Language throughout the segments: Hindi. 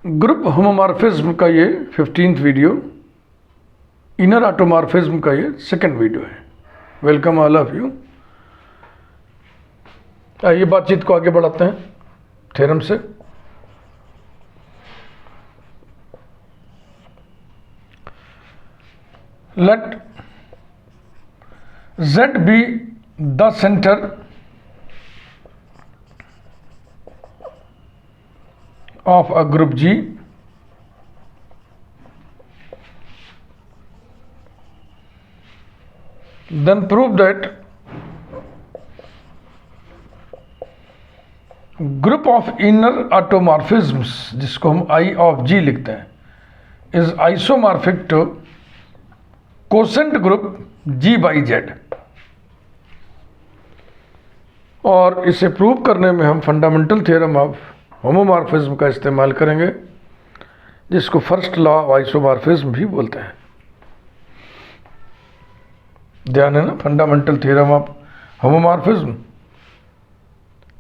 ग्रुप होमोमॉर्फिज्म का ये 15th वीडियो, इनर ऑटोमॉर्फिज्म का ये सेकंड वीडियो है। Welcome all of you. आइए बातचीत को आगे बढ़ाते हैं थ्योरम से। Let Z be the center of a group G then prove that group of inner automorphisms, जिसको हम I of G लिखते हैं, is isomorphic to quotient group G by Z। और इसे प्रूव करने में हम फंडामेंटल थ्योरम ऑफ होमोमॉर्फिज्म का इस्तेमाल करेंगे, जिसको फर्स्ट लॉ ऑफ आइसोमॉर्फिज्म भी बोलते हैं। ध्यान है ना, fundamental theorem of homomorphism.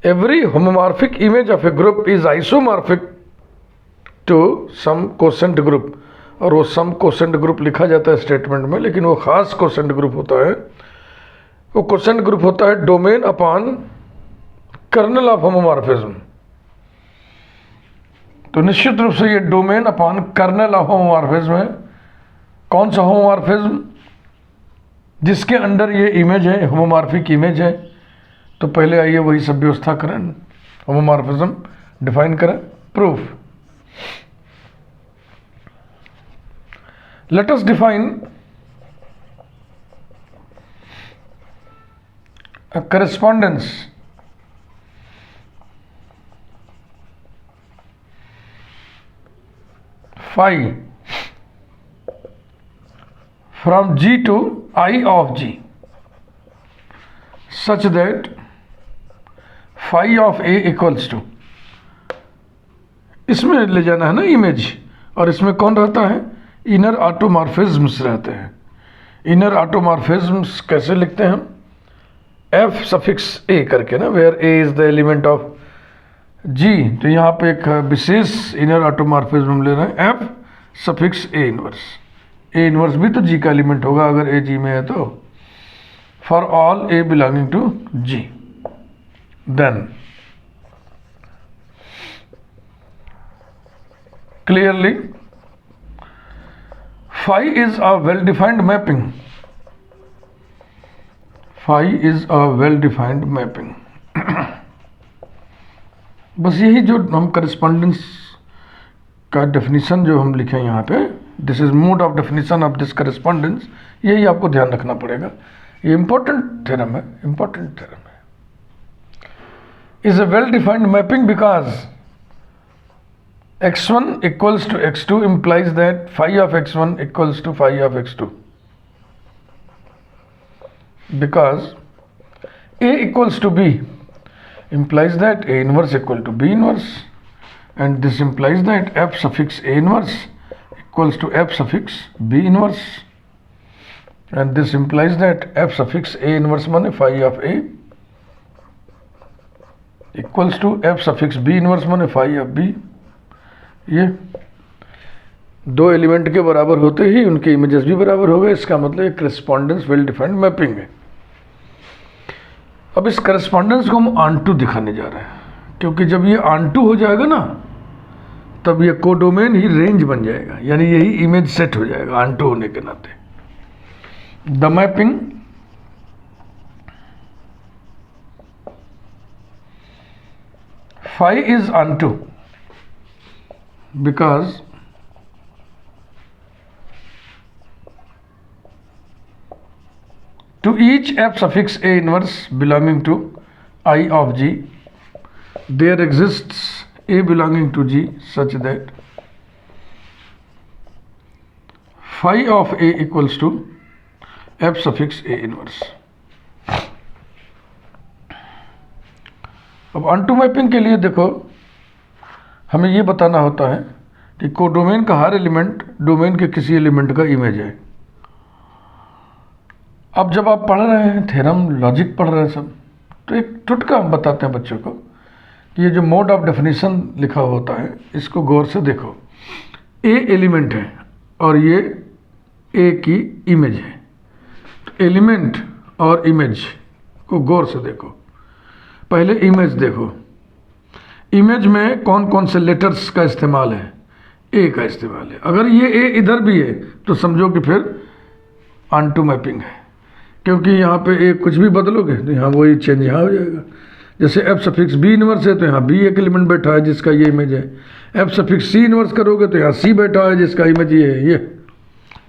Every homomorphic image of a group is isomorphic to some quotient group. और वो सम कोसेंट ग्रुप लिखा जाता है स्टेटमेंट में, लेकिन वो खास कोसेंट ग्रुप होता है। वो कोसेंट ग्रुप होता है domain upon kernel of homomorphism. तो निश्चित रूप से ये domain upon kernel of homomorphism है। कौन सा होमोमॉर्फिज्म? जिसके अंडर ये इमेज है, होमोमॉर्फिक इमेज है। तो पहले आइए वही सब व्यवस्था करें, होमोमॉर्फिज्म डिफाइन करें, proof. Let us define a correspondence phi from G to I of G such that phi of A equals to, इसमें ले जाना है ना इमेज, और इसमें कौन रहता है? इनर ऑटोमॉर्फिज्म्स रहते हैं। इनर ऑटोमॉर्फिज्म्स कैसे लिखते हैं हम? F सफिक्स A करके ना, where A is the element of G। तो यहाँ पे एक विशेष इनर ऑटोमॉर्फिज्म हम ले रहे हैं, F suffix A inverse. A inverse भी तो G का एलिमेंट होगा अगर A G में है तो। For all A belonging to G, then clearly phi is a well defined mapping। phi is a well defined mapping। बस यही जो हम करस्पॉन्डेंस का डेफिनेशन जो हम लिखे यहाँ पे, this is mode of definition of this correspondence, यही आपको ध्यान रखना पड़ेगा। ये इंपॉर्टेंट थ्योरम है, इंपॉर्टेंट थ्योरम है। Is a well defined mapping because x1 equals to x2 implies that phi of x1 equals to phi of x2, because A equals to B implies that A inverse equal to B inverse, and this implies that F suffix A inverse equals to F suffix B inverse, and this implies that F suffix A inverse माने phi of A equals to F suffix B inverse माने phi of B। ये दो एलिमेंट के बराबर होते ही उनके इमेजेस भी बराबर हो गए। इसका मतलब एक करस्पॉन्डेंस वेल डिफाइंड मैपिंग है। अब इस करस्पॉन्डेंस को हम ऑन टू दिखाने जा रहे हैं, क्योंकि जब ये ऑन टू हो जाएगा ना, तब ये कोडोमेन ही रेंज बन जाएगा, यानी यही इमेज सेट हो जाएगा ऑन टू होने के नाते। The mapping phi is onto because to each F suffix A inverse belonging to I of G there exists A belonging to G such that phi of A equals to F suffix A inverse। अब ऑनटू मैपिंग के लिए देखो, हमें ये बताना होता है कि कोडोमेन का हर एलिमेंट डोमेन के किसी एलिमेंट का इमेज है। अब जब आप पढ़ रहे हैं थ्योरम, लॉजिक पढ़ रहे हैं सब, तो एक टुटका हम बताते हैं बच्चों को कि ये जो मोड ऑफ डेफिनेशन लिखा होता है इसको गौर से देखो। ए एलिमेंट है और ये ए की इमेज है। तो एलिमेंट और इमेज को गौर से देखो। पहले इमेज देखो, इमेज में कौन कौन से लेटर्स का इस्तेमाल है, ए का इस्तेमाल है। अगर ये ए इधर भी है तो समझो कि फिर ऑनटू मैपिंग है, क्योंकि यहाँ पे ए कुछ भी बदलोगे तो यहाँ वही चेंज यहाँ हो जाएगा। जैसे एफ सफिक्स बी इनवर्स है तो यहाँ बी एक एलिमेंट बैठा है जिसका ये इमेज है। एफ सफिक्स सी इनवर्स करोगे तो यहाँ सी बैठा है जिसका इमेज ये है, ये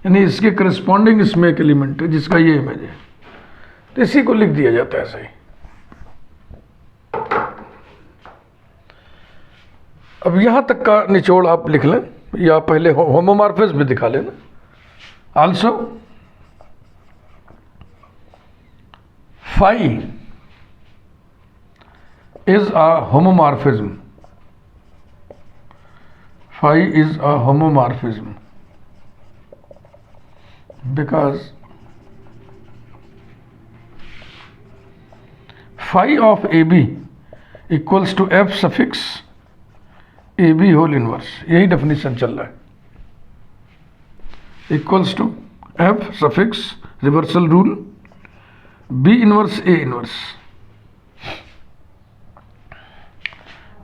यानी इसके करस्पॉन्डिंग इसमें एक एलिमेंट है जिसका ये इमेज है। तो इसी को लिख दिया जाता है ऐसे ही। अब यहाँ तक का निचोड़ आप लिख लें, या पहले होमोमॉर्फिज्म भी दिखा लेना। Also phi is a homomorphism. Phi is a homomorphism because phi of AB equals to F suffix AB whole inverse, यही डेफिनेशन चल रहा है। Equals to F suffix reversal rule B inverse A inverse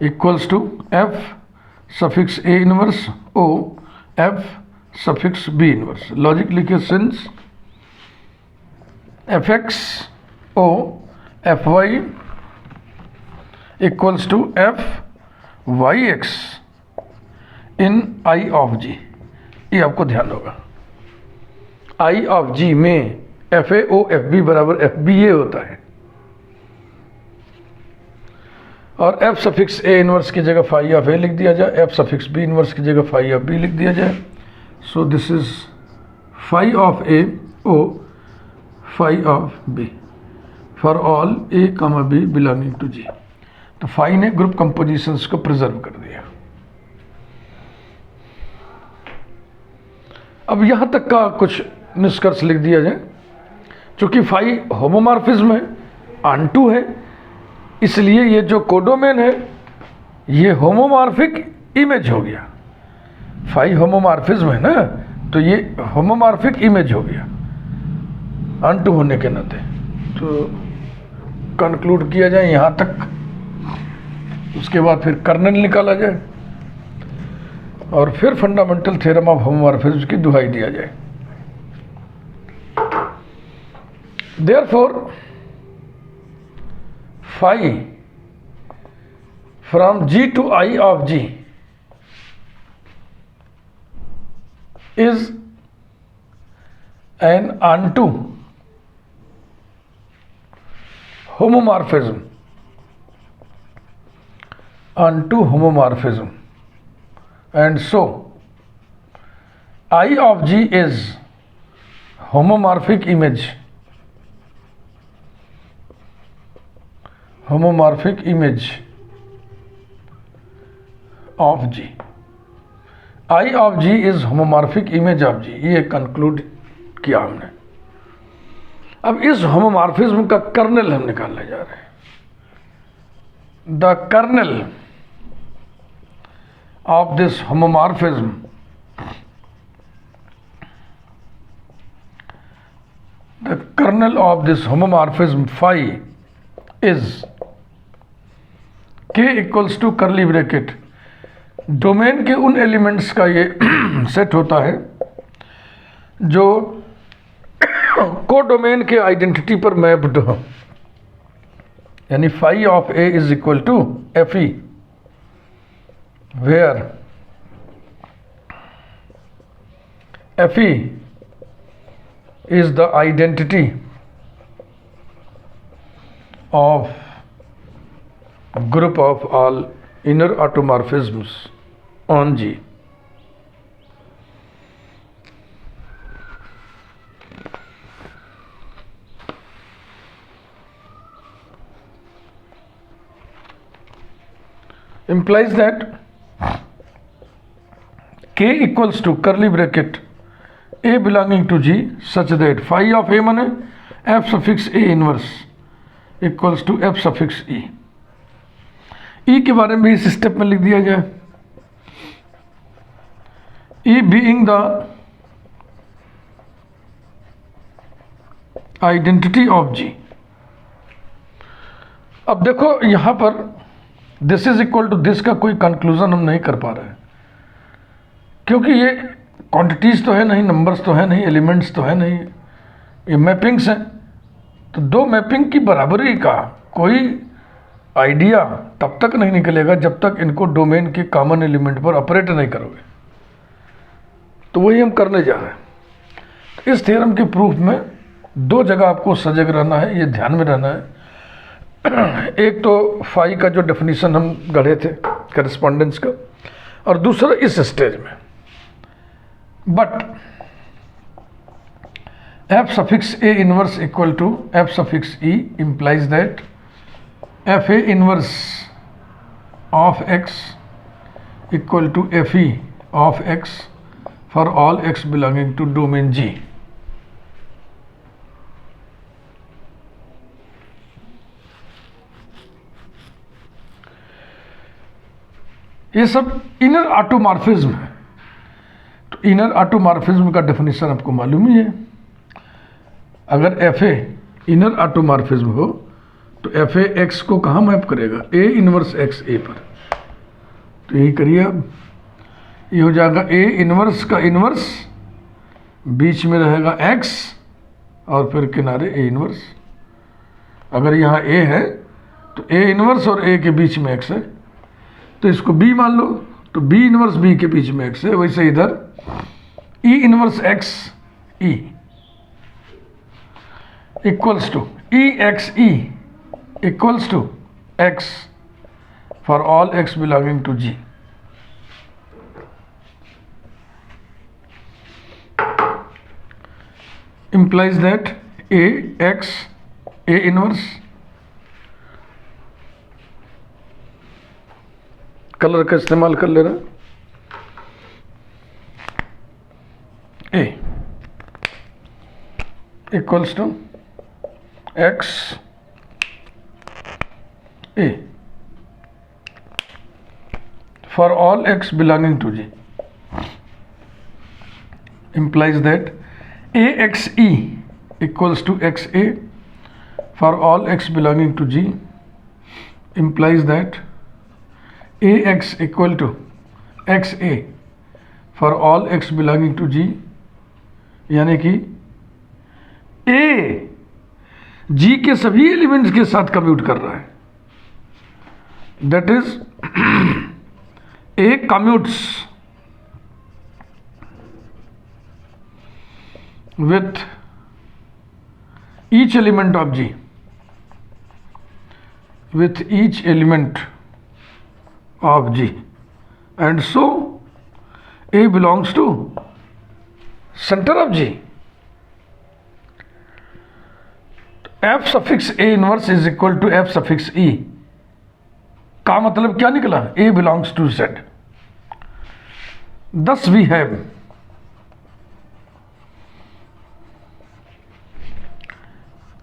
equals to F suffix A inverse O F suffix B inverse। Logic लिखिए, since Fx O Fy equals to Fyx in I of G। ये आपको ध्यान होगा, I of G में FA O FB बराबर FBA होता है और F सफिक्स A इनवर्स की जगह फाई ऑफ A लिख दिया जाए, F सफिक्स B इनवर्स की जगह फाई ऑफ B लिख दिया जाए। So this is phi of A O phi of B for all A, B belonging to G। तो फाई ने ग्रुप कंपोजिशंस को प्रिजर्व कर दिया। अब यहां तक का कुछ निष्कर्ष लिख दिया जाए। चूंकि फाई होमोमॉर्फिज्म है, ऑनटू है, इसलिए ये जो कोडोमेन है ये होमोमॉर्फिक इमेज हो गया। फाई होमोमॉर्फिज्म है ना, तो ये होमोमॉर्फिक इमेज हो गया ऑनटू होने के नाते। तो कंक्लूड किया जाए यहाँ तक, उसके बाद फिर कर्नल निकाला जाए और फिर फंडामेंटल थ्योरम ऑफ होमोमॉर्फिज्म की दुहाई दिया जाए। Therefore, phi from G to I of G is an onto homomorphism. Onto homomorphism, and so I of G is homomorphic image. Homomorphic image of G. I of G is homomorphic image of G। ये कंक्लूड किया हमने। अब इस होमोमॉर्फिज्म का कर्नल हम निकालने जा रहे हैं। The kernel of this homomorphism the kernel of this homomorphism phi is K equals to curly bracket. Domain के उन एलिमेंट्स का ये सेट होता है जो कोडोमेन के आइडेंटिटी पर मैप्ड हो, यानी phi of A is equal to FE where FE is the identity of group of all inner automorphisms on G. Implies that K equals to curly bracket A belonging to G such that phi of A माने F suffix A inverse equals to F suffix E। E के बारे में इस स्टेप में लिख दिया जाए, E being the identity of G. अब देखो यहां पर this is equal to this का कोई कंक्लूजन हम नहीं कर पा रहे हैं, क्योंकि ये क्वांटिटीज तो है नहीं, नंबर्स तो है नहीं, एलिमेंट्स तो है नहीं, ये मैपिंग्स हैं। तो दो मैपिंग की बराबरी का कोई आइडिया तब तक नहीं निकलेगा जब तक इनको डोमेन के कॉमन एलिमेंट पर ऑपरेट नहीं करोगे। तो वही हम करने जा रहे हैं। इस थ्योरम के प्रूफ में दो जगह आपको सजग रहना है, ये ध्यान में रहना है। एक तो फाई का जो डेफिनेशन हम गढ़े थे करस्पॉन्डेंस का, और दूसरा इस स्टेज में। But F suffix A inverse equal to F suffix E implies that F A inverse of X equal to F E of X for all X belonging to domain G. ये सब इनर ऑटोमॉर्फिज्म है। तो इनर ऑटोमॉर्फिज्म का डेफिनेशन आपको मालूम ही है। अगर एफ ए इनर ऑटोमॉर्फिज्म हो तो एफ ए एक्स को कहाँ मैप करेगा? ए इनवर्स एक्स ए पर। तो यही करिए अब, ये हो जाएगा ए इनवर्स का इनवर्स, बीच में रहेगा एक्स और फिर किनारे ए इनवर्स। अगर यहाँ ए है तो ए इनवर्स और ए के बीच में एक्स है, तो इसको बी मान लो, तो बी इनवर्स बी के बीच में एक्स है। वैसे इधर E inverse X E equals to E X E equals to X for all X belonging to G. implies that a x a inverse, colour का इस्तेमाल कर ले रहा, a equals to x a for all x belonging to G, implies that axe equals to xa for all x belonging to G, implies that ax equal to xa for all x belonging to G, यानी कि a G के सभी एलिमेंट्स के साथ कम्यूट कर रहा है। That is a commutes with each element of G, with each element of G, and so A belongs to center of G. F suffix A inverse is equal to F suffix E का मतलब क्या निकला? A belongs to Z. Thus we have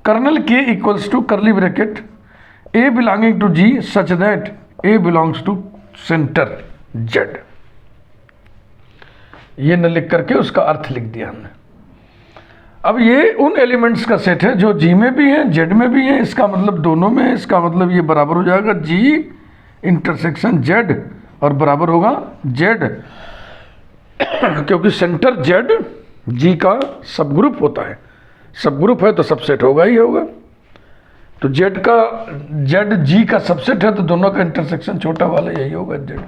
kernel K equals to curly bracket A belonging to G such that A belongs to center Z. ये न लिख करके उसका अर्थ लिख दिया हमने। अब ये उन एलिमेंट्स का सेट है जो G में भी है, Z में भी है, इसका मतलब दोनों में है। इसका मतलब ये बराबर हो जाएगा G इंटरसेक्शन Z और बराबर होगा Z, क्योंकि सेंटर Z G का सब ग्रुप होता है। सब ग्रुप है तो सबसेट होगा ही होगा। तो Z G का सबसेट है तो दोनों का इंटरसेक्शन छोटा वाला यही होगा Z।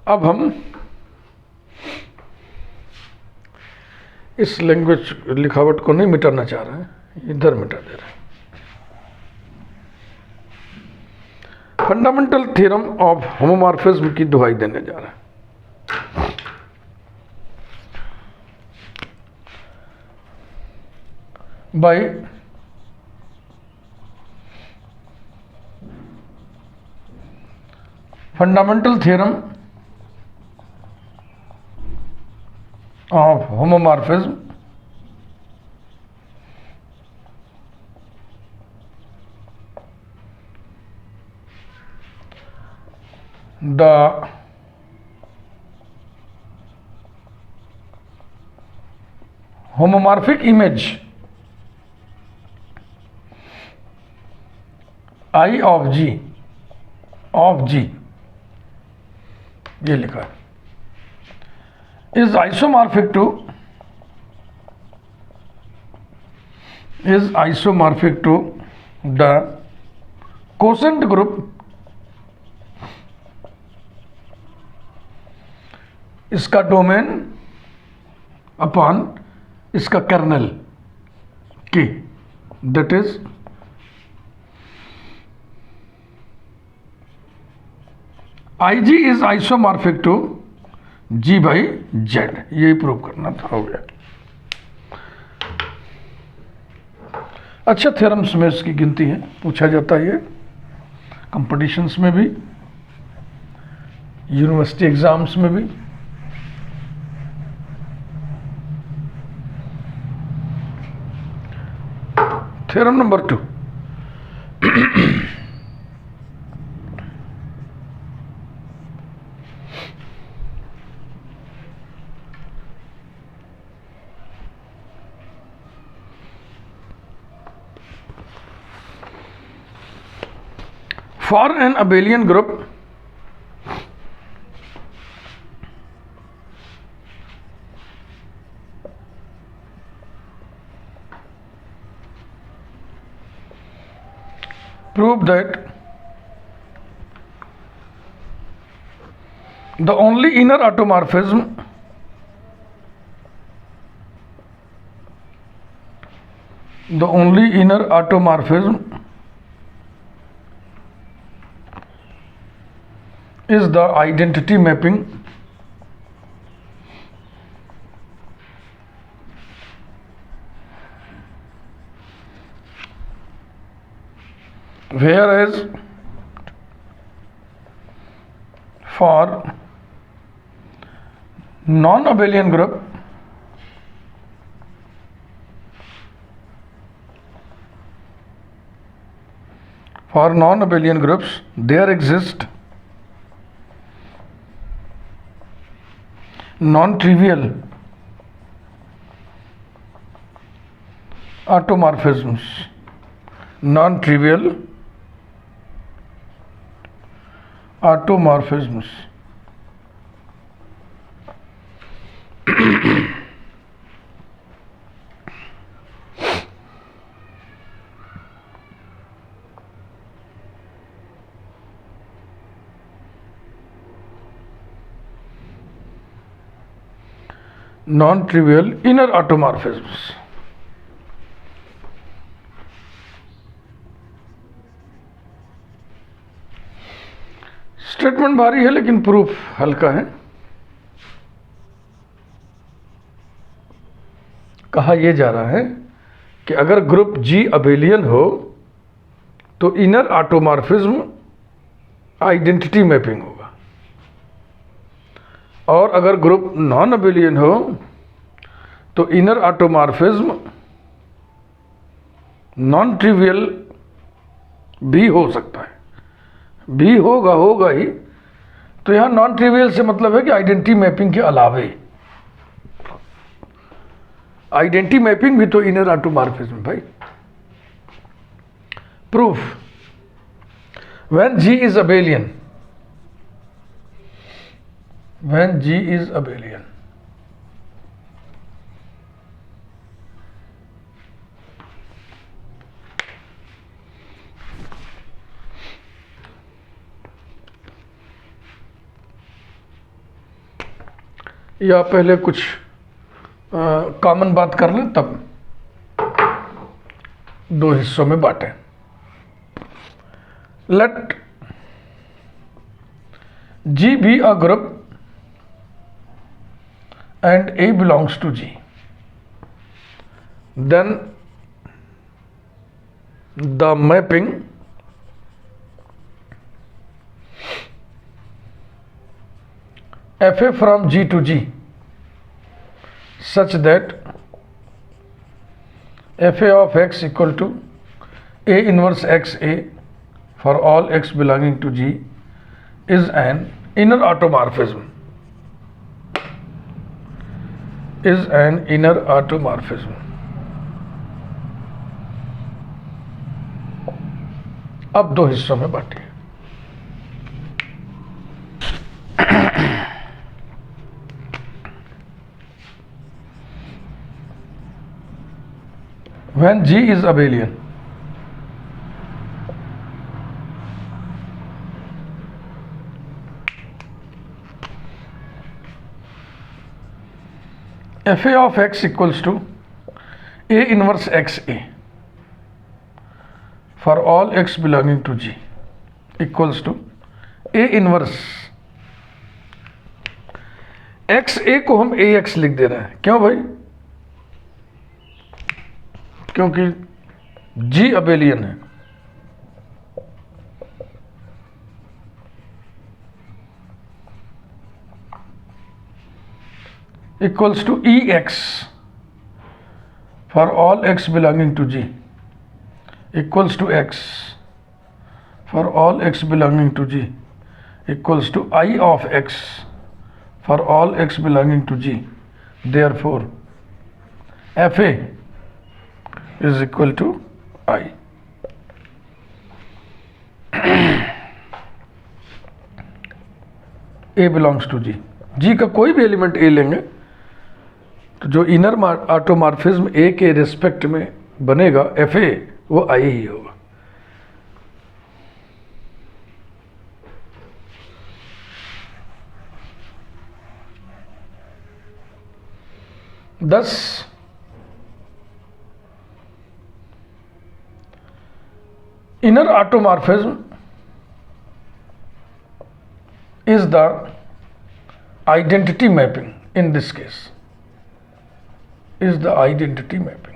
अब हम इस लैंग्वेज लिखावट को नहीं मिटाना चाह रहे हैं, इधर मिटा दे रहे हैं। फंडामेंटल थ्योरम ऑफ होमोमॉर्फिज्म की दुहाई देने जा रहा है। Bye fundamental theorem of homomorphism the homomorphic image I of G ये लिखा है, is isomorphic to the quotient group इसका डोमेन अपॉन इसका कर्नल की, that is IG is isomorphic to G by Z, यही प्रूव करना था, हो गया। अच्छा, थ्योरम्स में इसकी गिनती है, पूछा जाता है ये कंपटीशंस में भी, यूनिवर्सिटी एग्जाम्स में भी। Theorem number 2, for an abelian group prove that the only inner automorphism is the identity mapping whereas for non-abelian group groups there exist non-trivial automorphisms, non-trivial inner automorphisms। Statement भारी है लेकिन प्रूफ हल्का है। कहा यह जा रहा है कि अगर ग्रुप G अबेलियन हो तो इनर ऑटोमॉर्फिज्म आइडेंटिटी मैपिंग होगा, और अगर ग्रुप नॉन अबेलियन हो तो इनर ऑटोमॉर्फिज्म नॉन ट्रिवियल भी हो सकता है, भी होगा ही। तो यहां नॉन ट्रिवियल से मतलब है कि आइडेंटिटी मैपिंग के अलावे, आइडेंटिटी मैपिंग भी तो इनर ऑटोमॉर्फिज्म भाई। Proof, when G is abelian, या पहले कुछ कॉमन बात कर लें तब दो हिस्सों में बांटें। Let G be a group and A belongs to G, then the mapping FA from G to G such that FA of x equal to A inverse XA for all x belonging to G is an inner automorphism, is an inner automorphism. अब दो हिस्सों में बांटिए. When G is abelian, fa of x equals to A inverse xa for all x belonging to G equals to A inverse xa को हम ax लिख दे रहे हैं. क्यों भाई? क्योंकि G अबेलियन है. Equals to EX for all x belonging to G equals to X for all x belonging to G equals to I of X for all x belonging to G. Therefore, FA is equal to I. A belongs to G. G का कोई भी एलिमेंट A लेंगे तो जो इनर ऑटोमॉर्फिज्म A के रिस्पेक्ट में बनेगा FA वो I ही होगा. Thus, inner automorphism is the identity mapping. In this case, is the identity mapping.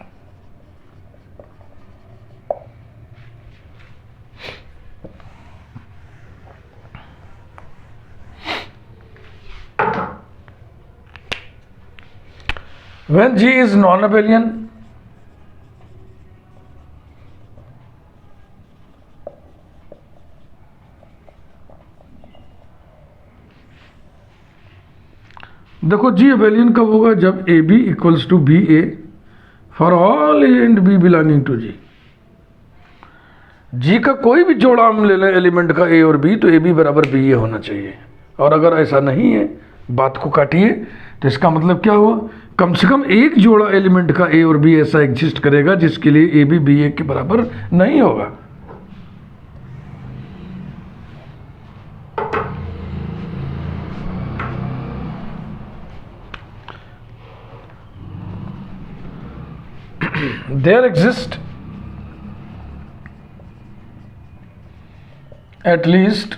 When G is non-abelian, देखो G अबेलियन कब होगा? जब AB equals to BA for all A and B belonging to G. G का कोई भी जोड़ा हम ले लें एलिमेंट का A और B तो AB बराबर BA होना चाहिए. और अगर ऐसा नहीं है, बात को काटिए, तो इसका मतलब क्या हुआ? कम से कम एक जोड़ा एलिमेंट का A और B ऐसा एग्जिस्ट करेगा जिसके लिए AB BA के बराबर नहीं होगा. There exist at least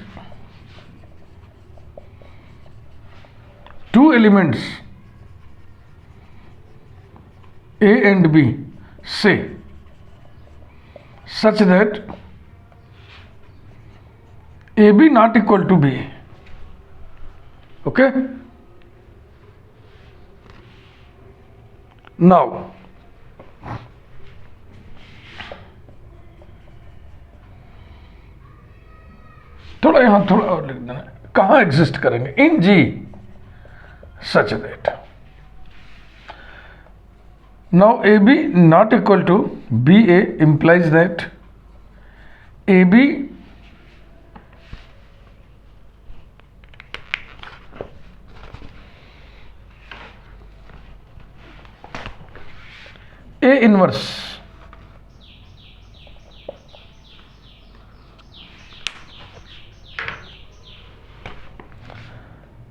two elements A and B, say, such that AB not equal to BA. Okay? Now, थोड़ा यहां थोड़ा और लिख देना. कहां एग्जिस्ट करेंगे? इन G such that now AB not equal to BA implies that AB A inverse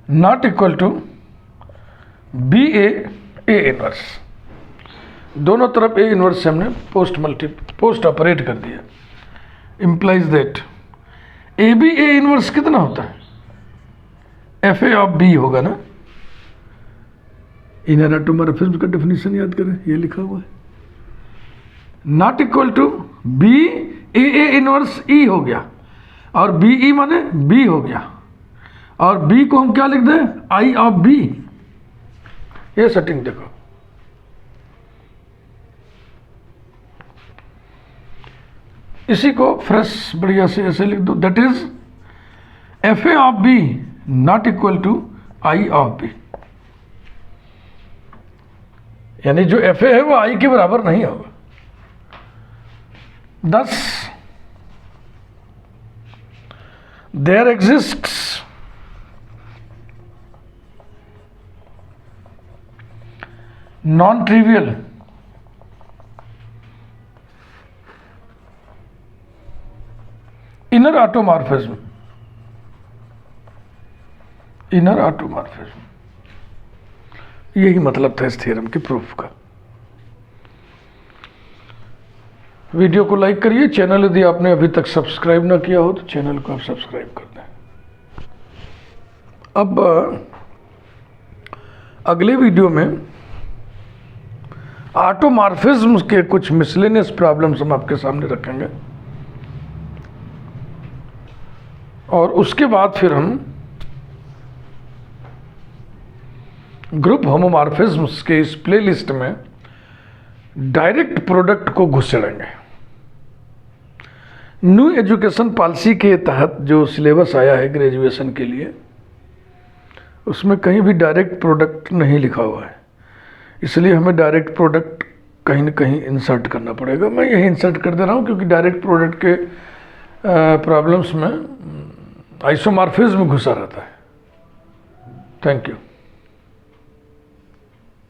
not equal to BA A inverse. दोनों तरफ A इनवर्स से हमने पोस्ट ऑपरेट कर दिया. Implies that AB A inverse कितना होता है? FA ऑफ B होगा ना. इनर ऑटोमॉर्फिज्म का डेफिनेशन याद करें, ये लिखा हुआ है. Not equal to B A inverse E हो गया और BE माने B हो गया और B को हम क्या लिख दें? I of B. ये सेटिंग देखो. इसी को फ्रेश बढ़िया से ऐसे लिख दो. That is F A of B not equal to I of B, यानी जो एफ ए है वो आई के बराबर नहीं होगा। Thus, there exists non-trivial inner automorphism. Inner automorphism, यही मतलब था इस थ्योरम के प्रूफ का। वीडियो को लाइक करिए, चैनल यदि आपने अभी तक सब्सक्राइब ना किया हो तो चैनल को आप सब्सक्राइब कर दें। अब अगले वीडियो में ऑटोमॉर्फिज्म के कुछ मिसलेनियस प्रॉब्लम्स हम आपके सामने रखेंगे और उसके बाद फिर हम ग्रुप होमोमॉर्फिज्म्स के इस प्लेलिस्ट में डायरेक्ट प्रोडक्ट को घुसेड़ेंगे। न्यू एजुकेशन पॉलिसी के तहत जो सिलेबस आया है ग्रेजुएशन के लिए, उसमें कहीं भी डायरेक्ट प्रोडक्ट नहीं लिखा हुआ है, इसलिए हमें डायरेक्ट प्रोडक्ट कहीं ना कहीं इंसर्ट करना पड़ेगा। मैं यही इंसर्ट कर दे रहा हूँ क्योंकि डायरेक्ट प्रोडक्ट के प्रॉब्लम्स में आइसोमॉर्फिज्म घुसा रहता है। Thank you.